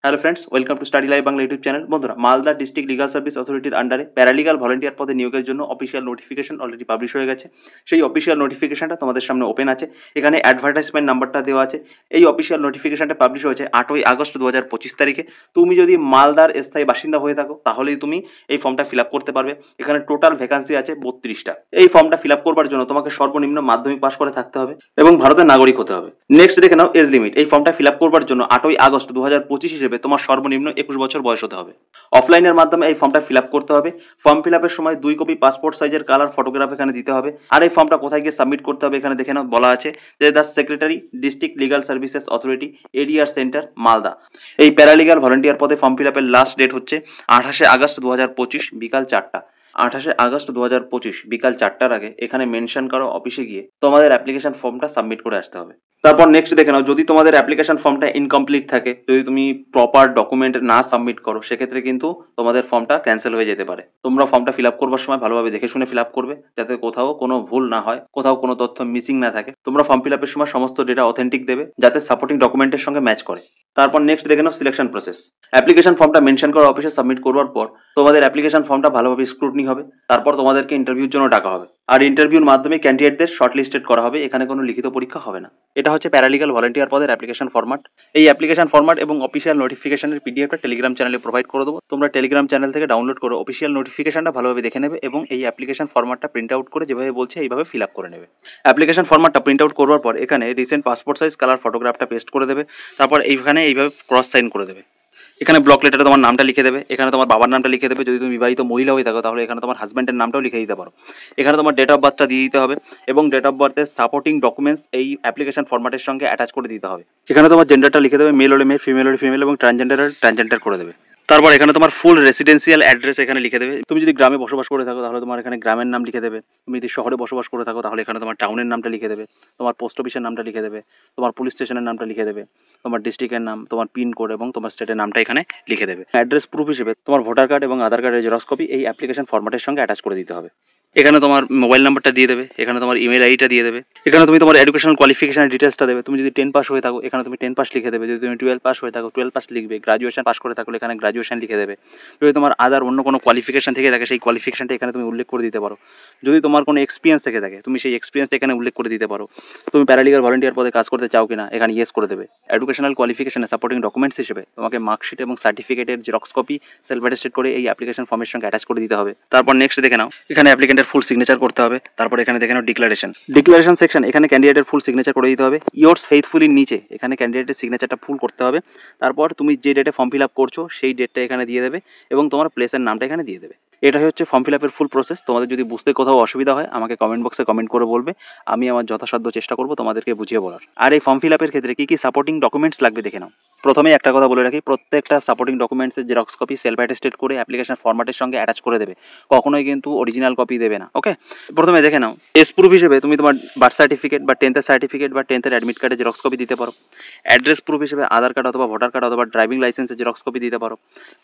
Hello friends, welcome to study live Bangla YouTube channel. বন্ধুরা, Malda district legal service অথরিটির আন্ডারে paralegal volunteer পদে নিয়োগের জন্য অফিসিয়াল নোটিফিকেশন অলরেডি পাবলিশ হয়ে গেছে। সেই অফিসিয়াল নোটিফিকেশনটা তোমাদের সামনে ওপেন আছে। এখানে অ্যাডভার্টাইজমেন্ট নাম্বারটা দেওয়া আছে। এই অফিসিয়াল নোটিফিকেশনটা পাবলিশ হয়েছে 8ই আগস্ট 2025 তারিখে। তুমি যদি মালদার স্থায়ী বাসিন্দা হয়ে থাকো তাহলেই তুমি এই ফর্মটা ফিল আপ করতে পারবে। এখানে টোটাল ভ্যাকান্সি আছে 32টা। এই ফর্মটা ফিল আপ করবার জন্য তোমাকে সর্বনিম্ন মাধ্যমিক পাস করে থাকতে হবে এবং ভারতের নাগরিক হতে হবে। নেক্সট দেখে নাও এজ লিমিট। এই ফর্মটা ফিল আপ করবার জন্য 8ই আগস্ট 2025 হিসেবে তোমার সর্বনিম্ন 21 বছর বয়স হতে হবে। অফলাইনের মাধ্যমে এই ফর্মটা ফিল আপ করতে হবে। ফর্ম ফিল আপের সময় 2 কপি পাসপোর্ট সাইজের কালার ফটোগ্রাফ এখানে দিতে হবে। আর এই ফর্মটা কোথায় গিয়ে সাবমিট করতে হবে এখানে দেখে নাও, বলা আছে যে the secretary district legal services authority ADR centre Malda. এই প্যারালিগাল ভলেন্টিয়ার পদে ফর্ম ফিল আপের লাস্ট ডেট হচ্ছে 28 আগস্ট 2025 বিকাল 4টা। 28 আগস্ট 2025 বিকাল 4টার আগে এখানে মেনশন করো অফিসে গিয়ে তোমাদের অ্যাপ্লিকেশন ফর্মটা সাবমিট করে আসতে হবে। তারপর নেক্সট দেখে নাও, যদি তোমাদের অ্যাপ্লিকেশন ফর্মটা ইনকমপ্লিট থাকে, যদি তুমি প্রপার ডকুমেন্ট না সাবমিট করো, সেক্ষেত্রে কিন্তু তোমাদের ফর্মটা ক্যান্সেল হয়ে যেতে পারে। তোমরা ফর্মটা ফিল আপ করবার সময় ভালোভাবে দেখে শুনে ফিল আপ করবে, যাতে কোথাও কোনো ভুল না হয়, কোথাও কোনো তথ্য মিসিং না থাকে। তোমরা ফর্ম ফিল আপের সময় সমস্ত ডেটা অথেন্টিক দেবে, যাতে সাপোর্টিং ডকুমেন্টের সঙ্গে ম্যাচ করে। তারপর নেক্সট দেখে নাও সিলেকশন প্রসেস। অ্যাপ্লিকেশন ফর্মটা মেনশন করা অফিসে সাবমিট করবার পর তোমাদের অ্যাপ্লিকেশন ফর্মটা ভালোভাবে স্ক্রুটনি হবে। তারপর তোমাদেরকে ইন্টারভিউর জন্য ডাকা হবে। আর ইন্টারভিউর মাধ্যমে ক্যান্ডিডেটদের শর্টলিস্টেড করা হবে। এখানে কোনো লিখিত পরীক্ষা হবে না। এটা হচ্ছে প্যারালিগাল ভলেন্টিয়ার পদের অ্যাপ্লিকেশন ফরম্যাট। এই অ্যাপ্লিকেশন ফরম্যাট এবং অফিসিয়াল নোটিফিকেশনের পিডিএফটা টেলিগ্রাম চ্যানেলে প্রোভাইড করে দেবো। তোমরা টেলিগ্রাম চ্যানেল থেকে ডাউনলোড করে অফিসিয়াল নোটিফিকেশনটা ভালোভাবে দেখে নেবে এবং এই অ্যাপ্লিকেশন ফরম্যাটটা প্রিন্ট আউট করে যেভাবে বলছে এইভাবে ফিল আপ করে নেবে। অ্যাপ্লিকেশন ফরম্যাটটা প্রিন্ট আউট করবার পর এখানে রিসেন্ট পাসপোর্ট সাইজ কালার ফটোগ্রাফটা পেস্ট করে দেবে। তারপর এইভাবে ক্রস সাইন করে দেবে। এখানে ব্লক লেটারে তোমার নামটা লিখে দেবে। এখানে তোমার বাবার নামটা লিখে দেবে। যদি তুমি বিবাহিত মহিলা হয়ে থাকো তাহলে এখানে তোমার হাজব্যান্ডের নামটাও লিখে দিতে পারো। এখানে তোমার ডেট অফ বার্থটা দিয়ে দিতে হবে এবং ডেট অফ বার্থের সাপোর্টিং ডকুমেন্টস এই অ্যাপ্লিকেশন ফরম্যাটের সঙ্গে অ্যাটাচ করে দিতে হবে। এখানে তোমার জেন্ডারটা লিখে দেবে, মেল হলে মেল, ফিমেল হলে ফিমেল এবং ট্রান্সজেন্ডার করে দেবে। তারপর এখানে তোমার ফুল রেসিডেন্সিয়াল অ্যাড্রেস এখানে লিখে দেবে। তুমি যদি গ্রামে বসবাস করে থাকো তাহলে তোমার এখানে গ্রামের নাম লিখে দেবে। তুমি যদি শহরে বসবাস করে থাকো তাহলে এখানে তোমার টাউনের নামটা লিখে দেবে। তোমার পোস্ট অফিসের নামটা লিখে দেবে। তোমার পুলিশ স্টেশনের নামটা লিখে দেবে। তোমার ডিস্ট্রিক্টের নাম, তোমার পিন কোড এবং তোমার স্টেটের নামটা এখানে লিখে দেবে। অ্যাড্রেস প্রুফ হিসেবে তোমার ভোটার কার্ড এবং আধার কার্ডের জেরক্স কপি এই অ্যাপ্লিকেশন ফরম্যাটের সঙ্গে অ্যাটাচ করে দিতে হবে। এখানে তোমার মোবাইল নাম্বারটা দিয়ে দেবে। এখানে তোমার ইমেল আইডিটা দিয়ে দেবে। এখানে তুমি তোমার এডুকেশনাল কোয়ালিফিকেশনের ডিটেলসটা দেবে। তুমি যদি 10 পাস হয়ে থাকো এখানে তুমি 10 পাস লিখে দেবে। যদি তুমি 12 পাস হয়ে থাকো 12 পাস লিখবে। গ্রাজুয়েশন পাস করে থাকলে এখানে গ্রাজুয়েশন লিখে দেবে। যদি তোমার আদার অন্য কোনো কোয়ালিফিকেশন থেকে থাকে সেই কোয়ালিফিকেশনটা এখানে তুমি উল্লেখ করে দিতে পারো। যদি তোমার কোনো এক্সপিরিয়েন্স থেকে থাকে তুমি সেই এক্সপিরিয়েন্সটা এখানে উল্লেখ করে দিতে পারো। তুমি প্যারালিগাল ভলেন্টিয়ার পদে কাজ করতে চাও কিনা এখানে ইয়েস করে দেবে। এডুকেশনাল কোয়ালিফিকেশনের সাপোর্টিং ডকুমেন্টস হিসেবে তোমাকে মার্কশিট এবং সার্টিফিকেটের জেরক্স কপি সেলফ অ্যাটেস্টেড করে এই অ্যাপ্লিকেশন ফর্মের সঙ্গে অ্যাটাচ করে দিতে হবে। তারপর নেক্সট দেখে নাও, এখানে অ্যাপ্লিকেন্টের ফুল সিগনেচার করতে হবে। তারপর এখানে দেখে নাও ডিক্লারেশন সেকশন। এখানে ক্যান্ডিডেটের ফুল সিগনেচার করে দিতে হবে। ইয়োর্স ফেইথফুলির নিচে এখানে ক্যান্ডিডেটের সিগনেচারটা ফুল করতে হবে। তারপর তুমি যে ডেটে ফর্ম ফিল আপ করছো সেই ডেটটা এখানে দিয়ে দেবে এবং তোমার প্লেসের নামটা এখানে দিয়ে দেবে। এটাই হচ্ছে ফর্ম ফিল আপের ফুল প্রসেস। তোমাদের যদি বুঝতে কোথাও অসুবিধা হয় আমাকে কমেন্ট বক্সে কমেন্ট করে বলবে। আমি আমার যথাসাধ্য চেষ্টা করবো তোমাদেরকে বুঝিয়ে বলার। আর এই ফর্ম ফিল আপের ক্ষেত্রে কী কী সাপোর্টিং ডকুমেন্টস লাগবে দেখে নাও। প্রথমেই একটা কথা বলে রাখি, প্রত্যেকটা সাপোর্টিং ডকুমেন্টসের জেরক্স কপি সেলফ অ্যাটেস্টেড করে অ্যাপ্লিকেশন ফরম্যাটের সঙ্গে অ্যাটাচ করে দেবে। কখনোই কিন্তু অরিজিনাল কপি দেবে না। ওকে, প্রথমে দেখে নাও, এজ প্রুফ হিসেবে তুমি তোমার বার্থ সার্টিফিকেট বা 10th সার্টিফিকেট বা 10th অ্যাডমিট কার্ডের জেরক্স কপি দিতে পারো। অ্যাড্রেস প্রুফ হিসেবে আধার কার্ড অথবা ভোটার কার্ড অথবা ড্রাইভিং লাইসেন্সের জেরক্স কপি দিতে পারো।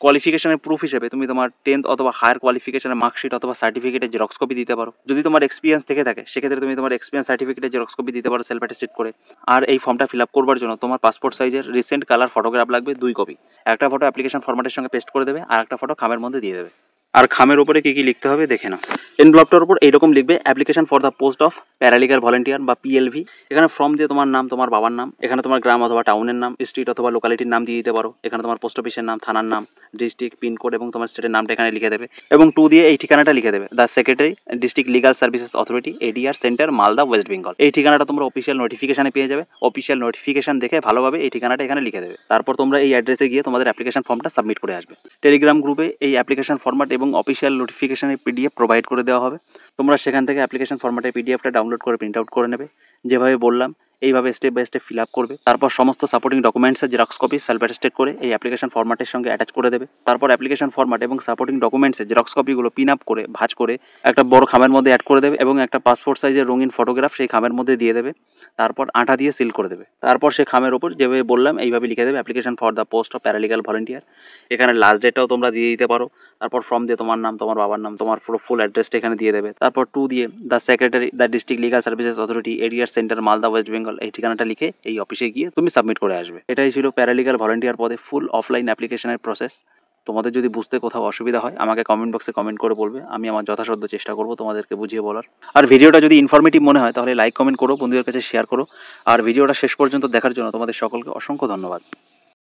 কোয়ালিফিকেশনের প্রুফ হিসেবে তুমি তোমার 10th অথবা হায়ার কোয়ালিফিকেশনের মার্কশিট অথবা সার্টিফিকেটের জেরক্স কপি দিতে পারো। যদি তোমার এক্সপিরিয়েন্স থেকে থাকে সেক্ষেত্রে তুমি তোমার এক্সপিরিয়েন্স সার্টিফিকেটের জেরক্স কপি দিতে পারো সেলফ অ্যাটেস্টেড করে। আর এই ফর্মটা ফিল আপ করবার জন্য তোমার পাসপোর্ট সাইজের রিসেন্ট কালার ফটোগ্রাফ লাগবে 2 কপি। একটা ফটো অ্যাপ্লিকেশন ফরম্যাটের সঙ্গে পেস্ট করে দেবে আর একটা ফটো খামের মধ্যে দিয়ে দেবে। আর খামের উপরে কী কী লিখতে হবে দেখে নাও। এনভেলপটার উপর এইরকম লিখবে, application for the post of paralegal volunteer বা পিএলভি। এখানে ফর্ম দিয়ে তোমার নাম, তোমার বাবার নাম, এখানে তোমার গ্রাম অথবা টাউনের নাম, স্ট্রিট অথবা লোকালিটির নাম দিয়ে দিতে পারো। এখানে তোমার পোস্ট অফিসের নাম, থানার নাম, ডিস্ট্রিক্ট, পিনকোড এবং তোমার স্টেটের নামটা এখানে লিখে দেবে এবং 2 দিয়ে এই ঠিকানাটা লিখে দেবে, the secretary district legal services authority ADR centre Malda West Bengal. এই ঠিকানাটা তোমরা অফিসিয়াল নোটিফিকেশনে পেয়ে যাবে। অফিসিয়াল নোটিফিকেশন দেখে ভালোভাবে এই ঠিকানাটা এখানে লিখে দেবে। তারপর তোমরা এই অ্যাড্রেসে গিয়ে তোমাদের অ্যাপ্লিকেশন ফর্মটা সাবমিট করে আসবে। টেলিগ্রাম গ্রুপে এই অ্যাপ্লিকেশন ফরম্যাট এবং অফিসিয়াল নোটিফিকেশনের পিডিএফ প্রোভাইড করে দেওয়া হবে। তোমরা সেখান থেকে অ্যাপ্লিকেশন ফরম্যাটের পিডিএফটা ডাউনলোড করে প্রিন্ট আউট করে নেবে। যেভাবে বললাম এইভাবে step by step fill up করবে। তারপর সমস্ত সাপোর্টিং ডকুমেন্টসের জেরক্স কপি সেলফ অ্যাটেস্টেড করে এই অ্যাপ্লিকেশন ফরম্যাটের সঙ্গে অ্যাটাচ করে দেবে। তারপর অ্যাপ্লিকেশন ফরম্যাট এবং সাপোর্টিং ডকুমেন্টসের জেরক্স কপিগুলো পিন আপ করে ভাঁজ করে একটা বড় খামের মধ্যে অ্যাড করে দেবে এবং একটা পাসপোর্ট সাইজের রঙিন ফটোগ্রাফ সেই খামের মধ্যে দিয়ে দেবে। তারপর আঠা দিয়ে সিল করে দেবে। তারপর সেই খামের ওপর যেভাবে বললাম এইভাবে লিখে দেবে, application for the post of paralegal volunteer. এখানে লাস্ট ডেটটাও তোমরা দিয়ে দিতে পারো। তারপর ফর্ম দিয়ে তোমার নাম, তোমার বাবার নাম, তোমার পুরো ফুল অ্যাড্রেসটা এখানে দিয়ে দেবে। তারপর 2 দিয়ে the secretary the district legal services authority ADR centre Malda West Bengal Bengal এই ঠিকানাটা লিখে এই অফিসে গিয়ে তুমি সাবমিট করে আসবে। এটাই ছিল প্যারালিগাল ভলান্টিয়ার পদে ফুল অফলাইন অ্যাপ্লিকেশনের প্রসেস। তোমাদের যদি বুঝতে কোথাও অসুবিধা হয় আমাকে কমেন্ট বক্সে কমেন্ট করে বলবে, আমি আমার যথাসাধ্য চেষ্টা করব তোমাদেরকে বুঝিয়ে বলার। আর ভিডিওটা যদি ইনফরমেটিভ মনে হয় তাহলে লাইক কমেন্ট করো, বন্ধুদের কাছে শেয়ার করো। আর ভিডিওটা শেষ পর্যন্ত দেখার জন্য তোমাদের সকলকে অসংখ্য ধন্যবাদ।